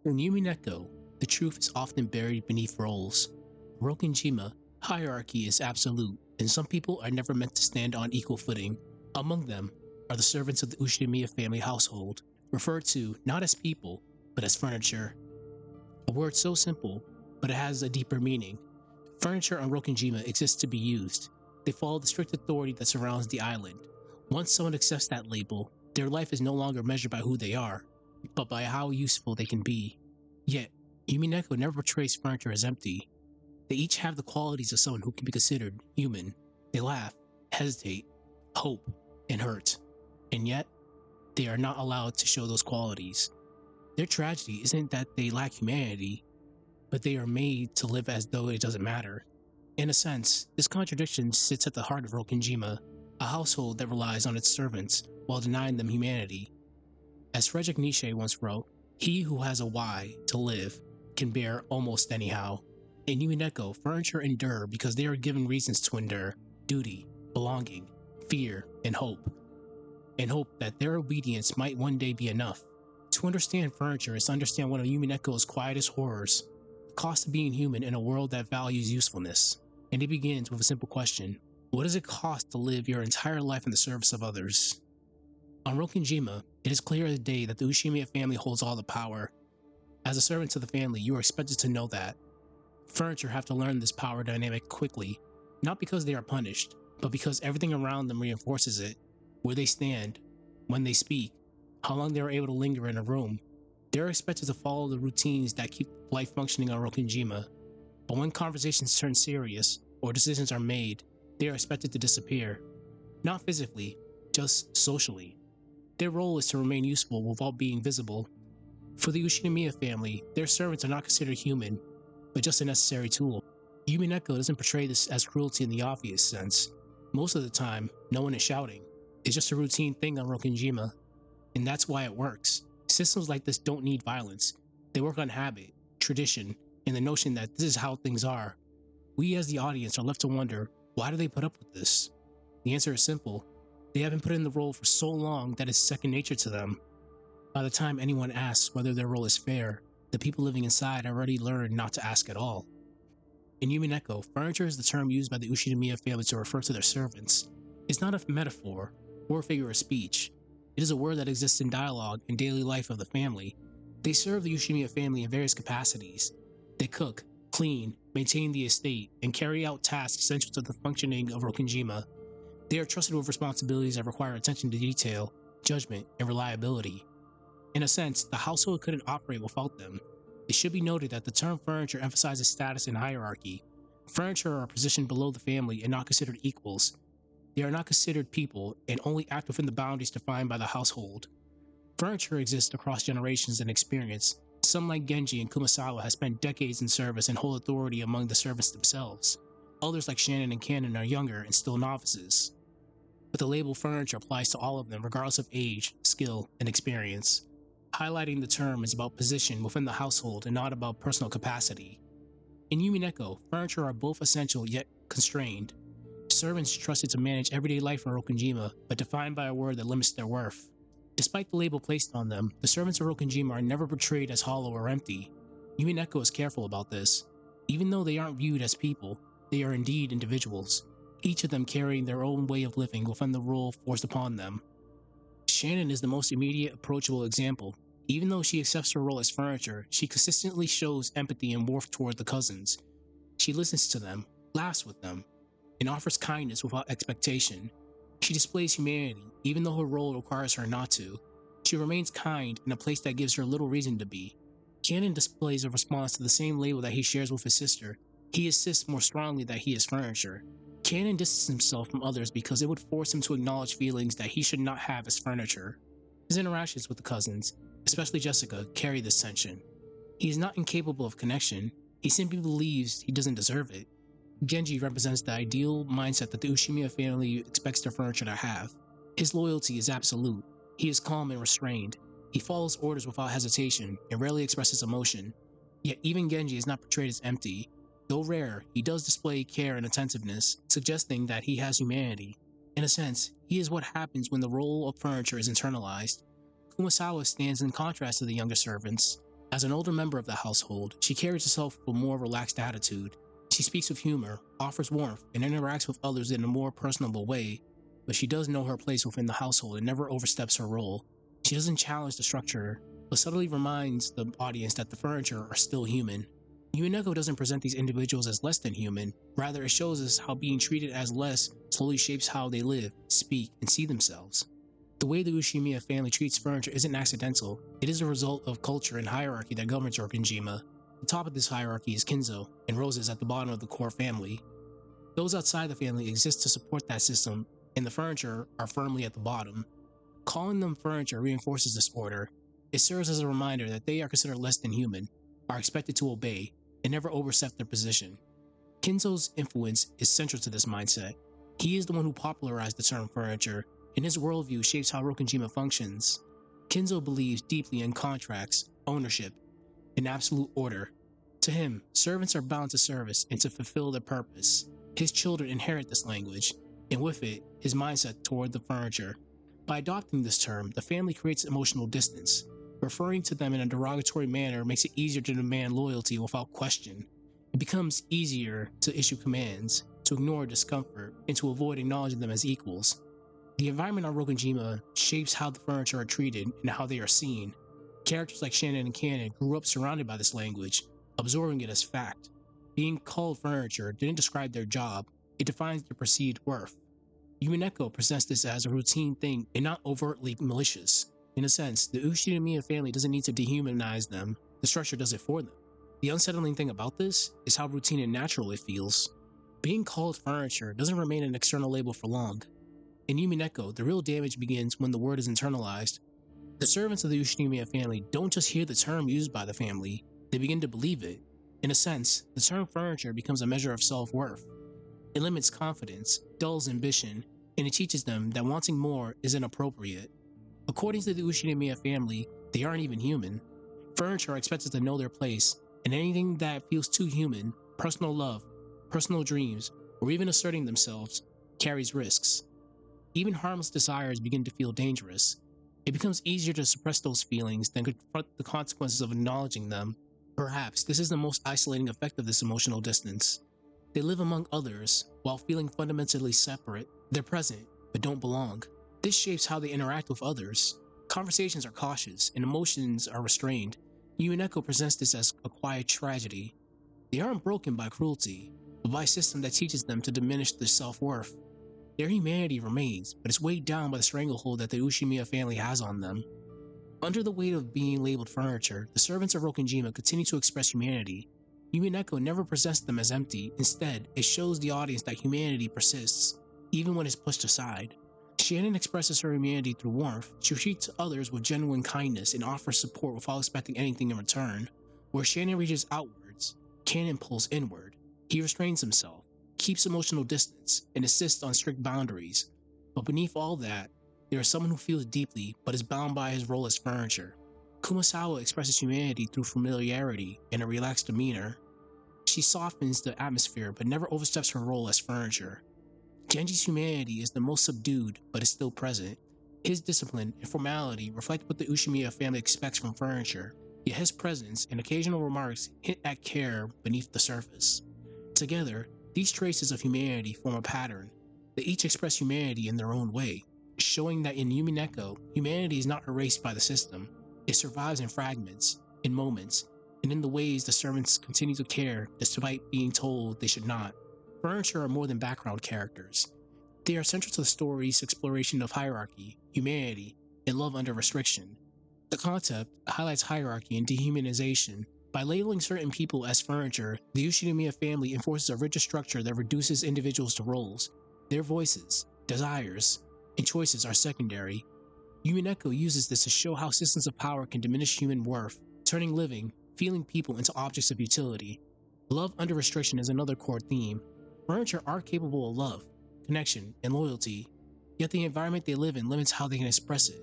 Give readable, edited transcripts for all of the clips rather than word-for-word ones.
In Umineko, the truth is often buried beneath roles. Rokenjima, hierarchy is absolute, and some people are never meant to stand on equal footing. Among them are the servants of the Ushimiya family household, referred to not as people, but as furniture. A word so simple, but it has a deeper meaning. Furniture on Rokenjima exists to be used. They follow the strict authority that surrounds the island. Once someone accepts that label, their life is no longer measured by who they are, but by how useful they can be. Yet, Umineko never portrays furniture as empty. They each have the qualities of someone who can be considered human. They laugh, hesitate, hope, and hurt. And yet, they are not allowed to show those qualities. Their tragedy isn't that they lack humanity, but they are made to live as though it doesn't matter. In a sense, this contradiction sits at the heart of Rokenjima, a household that relies on its servants while denying them humanity. As Friedrich Nietzsche once wrote, "He who has a why to live can bear almost anyhow." In Umineko, furniture endure because they are given reasons to endure: duty, belonging, fear, and hope. And hope that their obedience might one day be enough. To understand furniture is to understand one of Umineko's quietest horrors: the cost of being human in a world that values usefulness. And it begins with a simple question: what does it cost to live your entire life in the service of others? On Rokenjima, it is clear as day that the Ushimiya family holds all the power. As a servant to the family, you are expected to know that. Furniture have to learn this power dynamic quickly, not because they are punished, but because everything around them reinforces it. Where they stand, when they speak, how long they are able to linger in a room. They are expected to follow the routines that keep life functioning on Rokenjima. But when conversations turn serious, or decisions are made, they are expected to disappear. Not physically, just socially. Their role is to remain useful without being visible. For the Ushimiya family, their servants are not considered human, but just a necessary tool. Umineko doesn't portray this as cruelty in the obvious sense. Most of the time, no one is shouting. It's just a routine thing on Rokenjima, and that's why it works. Systems like this don't need violence. They work on habit, tradition, and the notion that this is how things are. We as the audience are left to wonder, why do they put up with this? The answer is simple. They have been put in the role for so long that it's second nature to them. By the time anyone asks whether their role is fair, the people living inside already learned not to ask at all. In Umineko, furniture is the term used by the Ushimiya family to refer to their servants. It's not a metaphor or a figure of speech. It is a word that exists in dialogue and daily life of the family. They serve the Ushimiya family in various capacities. They cook, clean, maintain the estate, and carry out tasks essential to the functioning of Rokenjima. They are trusted with responsibilities that require attention to detail, judgment, and reliability. In a sense, the household couldn't operate without them. It should be noted that the term furniture emphasizes status and hierarchy. Furniture are positioned below the family and not considered equals. They are not considered people and only act within the boundaries defined by the household. Furniture exists across generations and experience. Some like Genji and Kumasawa have spent decades in service and hold authority among the servants themselves. Others like Shannon and Kanon are younger and still novices. But the label furniture applies to all of them regardless of age, skill, and experience. Highlighting the term is about position within the household and not about personal capacity. In Umineko, furniture are both essential yet constrained. Servants trusted to manage everyday life in Rokenjima, but defined by a word that limits their worth. Despite the label placed on them, the servants of Rokenjima are never portrayed as hollow or empty. Umineko is careful about this. Even though they aren't viewed as people, they are indeed individuals, each of them carrying their own way of living within the role forced upon them. Shannon is the most immediate, approachable example. Even though she accepts her role as furniture, she consistently shows empathy and warmth toward the cousins. She listens to them, laughs with them, and offers kindness without expectation. She displays humanity, even though her role requires her not to. She remains kind in a place that gives her little reason to be. Kanon displays a response to the same label that he shares with his sister. He insists more strongly that he is furniture. Kanon distances himself from others because it would force him to acknowledge feelings that he should not have as furniture. His interactions with the cousins, especially Jessica, carry this tension. He is not incapable of connection, he simply believes he doesn't deserve it. Genji represents the ideal mindset that the Ushimiya family expects their furniture to have. His loyalty is absolute. He is calm and restrained. He follows orders without hesitation and rarely expresses emotion. Yet even Genji is not portrayed as empty. Though rare, he does display care and attentiveness, suggesting that he has humanity. In a sense, he is what happens when the role of furniture is internalized. Kumasawa stands in contrast to the younger servants. As an older member of the household, she carries herself with a more relaxed attitude. She speaks with humor, offers warmth, and interacts with others in a more personable way, but she does know her place within the household and never oversteps her role. She doesn't challenge the structure, but subtly reminds the audience that the furniture are still human. Umineko doesn't present these individuals as less than human, rather it shows us how being treated as less slowly shapes how they live, speak, and see themselves. The way the Ushimiya family treats furniture isn't accidental, it is a result of culture and hierarchy that governs Rokkenjima. The top of this hierarchy is Kinzo, and Roses at the bottom of the core family. Those outside the family exist to support that system, and the furniture are firmly at the bottom. Calling them furniture reinforces this order. It serves as a reminder that they are considered less than human, are expected to obey, and never overstep their position. Kinzo's influence is central to this mindset. He is the one who popularized the term furniture, and his worldview shapes how Rokkenjima functions. Kinzo believes deeply in contracts, ownership, and absolute order. To him, servants are bound to service and to fulfill their purpose. His children inherit this language, and with it, his mindset toward the furniture. By adopting this term, the family creates emotional distance. Referring to them in a derogatory manner makes it easier to demand loyalty without question. It becomes easier to issue commands, to ignore discomfort, and to avoid acknowledging them as equals. The environment on Rokkenjima shapes how the furniture are treated and how they are seen. Characters like Shannon and Kanon grew up surrounded by this language, absorbing it as fact. Being called furniture didn't describe their job, it defines their perceived worth. Umineko presents this as a routine thing and not overtly malicious. In a sense, the Ushimiya family doesn't need to dehumanize them, the structure does it for them. The unsettling thing about this is how routine and natural it feels. Being called furniture doesn't remain an external label for long. In Umineko, the real damage begins when the word is internalized. The servants of the Ushimiya family don't just hear the term used by the family, they begin to believe it. In a sense, the term furniture becomes a measure of self-worth. It limits confidence, dulls ambition, and it teaches them that wanting more is inappropriate. According to the Ushimiya family, they aren't even human. Furniture are expected to know their place, and anything that feels too human, personal love, personal dreams, or even asserting themselves, carries risks. Even harmless desires begin to feel dangerous. It becomes easier to suppress those feelings than confront the consequences of acknowledging them. Perhaps this is the most isolating effect of this emotional distance. They live among others while feeling fundamentally separate. They're present, but don't belong. This shapes how they interact with others. Conversations are cautious, and emotions are restrained. Umineko presents this as a quiet tragedy. They aren't broken by cruelty, but by a system that teaches them to diminish their self-worth. Their humanity remains, but it's weighed down by the stranglehold that the Ushimiya family has on them. Under the weight of being labeled furniture, the servants of Rokkenjima continue to express humanity. Umineko never presents them as empty. Instead, it shows the audience that humanity persists, even when it's pushed aside. Shannon expresses her humanity through warmth. She treats others with genuine kindness and offers support without expecting anything in return. Where Shannon reaches outwards, Kanon pulls inward. He restrains himself, keeps emotional distance, and insists on strict boundaries. But beneath all that, there is someone who feels deeply but is bound by his role as furniture. Kumasawa expresses humanity through familiarity and a relaxed demeanor. She softens the atmosphere but never oversteps her role as furniture. Genji's humanity is the most subdued but is still present. His discipline and formality reflect what the Ushimiya family expects from furniture, yet his presence and occasional remarks hint at care beneath the surface. Together, these traces of humanity form a pattern. They each express humanity in their own way, showing that in Umineko, humanity is not erased by the system. It survives in fragments, in moments, and in the ways the servants continue to care despite being told they should not. Furniture are more than background characters. They are central to the story's exploration of hierarchy, humanity, and love under restriction. The concept highlights hierarchy and dehumanization. By labeling certain people as furniture, the Ushimiya family enforces a rigid structure that reduces individuals to roles. Their voices, desires, and choices are secondary. Umineko uses this to show how systems of power can diminish human worth, turning living, feeling people into objects of utility. Love under restriction is another core theme. Furniture are capable of love, connection, and loyalty, yet the environment they live in limits how they can express it.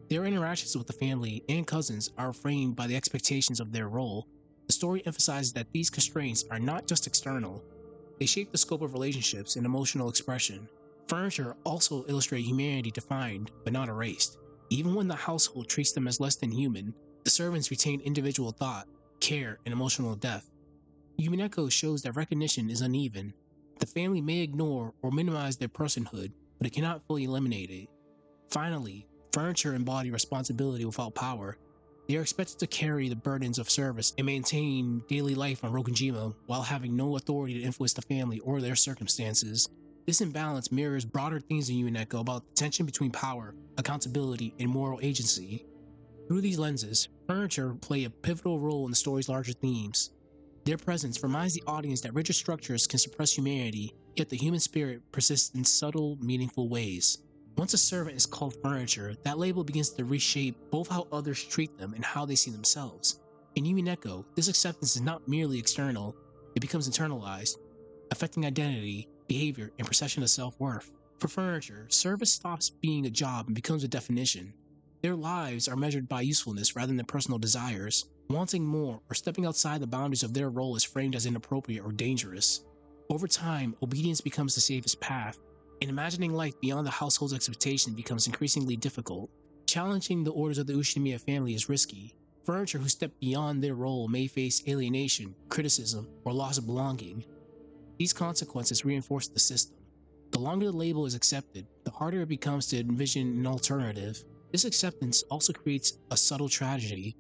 Their interactions with the family and cousins are framed by the expectations of their role. The story emphasizes that these constraints are not just external, they shape the scope of relationships and emotional expression. Furniture also illustrate humanity defined but not erased. Even when the household treats them as less than human, the The servants retain individual thought, care, and emotional depth. Umineko shows that recognition is uneven. The family may ignore or minimize their personhood, but it cannot fully eliminate it. Finally, furniture embody responsibility without power. They are expected to carry the burdens of service and maintain daily life on Rokunjima while having no authority to influence the family or their circumstances. This imbalance mirrors broader themes in Umineko about the tension between power, accountability, and moral agency. Through these lenses, furniture play a pivotal role in the story's larger themes. Their presence reminds the audience that rigid structures can suppress humanity, yet the human spirit persists in subtle, meaningful ways. Once a servant is called furniture, that label begins to reshape both how others treat them and how they see themselves. In Umineko, this acceptance is not merely external, it becomes internalized, affecting identity, behavior, and perception of self-worth. For furniture, service stops being a job and becomes a definition. Their lives are measured by usefulness rather than personal desires. Wanting more or stepping outside the boundaries of their role is framed as inappropriate or dangerous. Over time, obedience becomes the safest path, and imagining life beyond the household's expectation becomes increasingly difficult. Challenging the orders of the Ushimiya family is risky. Furniture who step beyond their role may face alienation, criticism, or loss of belonging. These consequences reinforce the system. The longer the label is accepted, the harder it becomes to envision an alternative. This acceptance also creates a subtle tragedy.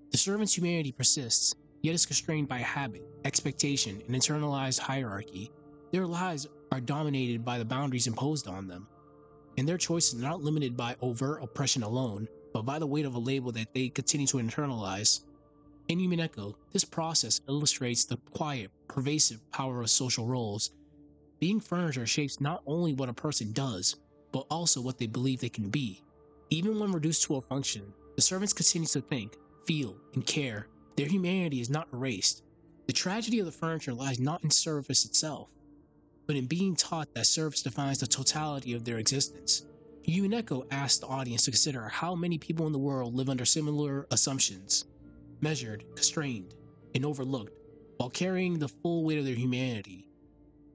The servant's humanity persists, yet is constrained by habit, expectation, and internalized hierarchy. Their lives are dominated by the boundaries imposed on them, and their choices are not limited by overt oppression alone, but by the weight of a label that they continue to internalize. In Umineko, this process illustrates the quiet, pervasive power of social roles. Being furniture shapes not only what a person does, but also what they believe they can be. Even when reduced to a function, the servants continue to think, feel, and care. Their humanity is not erased. The tragedy of the furniture lies not in service itself, but in being taught that service defines the totality of their existence. Umineko asks the audience to consider how many people in the world live under similar assumptions, measured, constrained, and overlooked, while carrying the full weight of their humanity.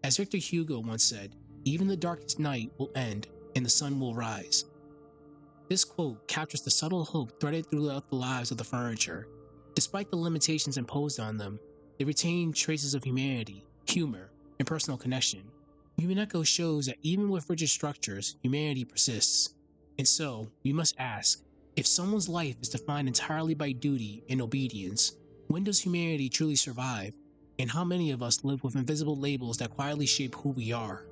As Victor Hugo once said, "Even the darkest night will end and the sun will rise." This quote captures the subtle hope threaded throughout the lives of the furniture. Despite the limitations imposed on them, they retain traces of humanity, humor, and personal connection. Umineko shows that even with rigid structures, humanity persists. And so, we must ask, if someone's life is defined entirely by duty and obedience, when does humanity truly survive? And how many of us live with invisible labels that quietly shape who we are?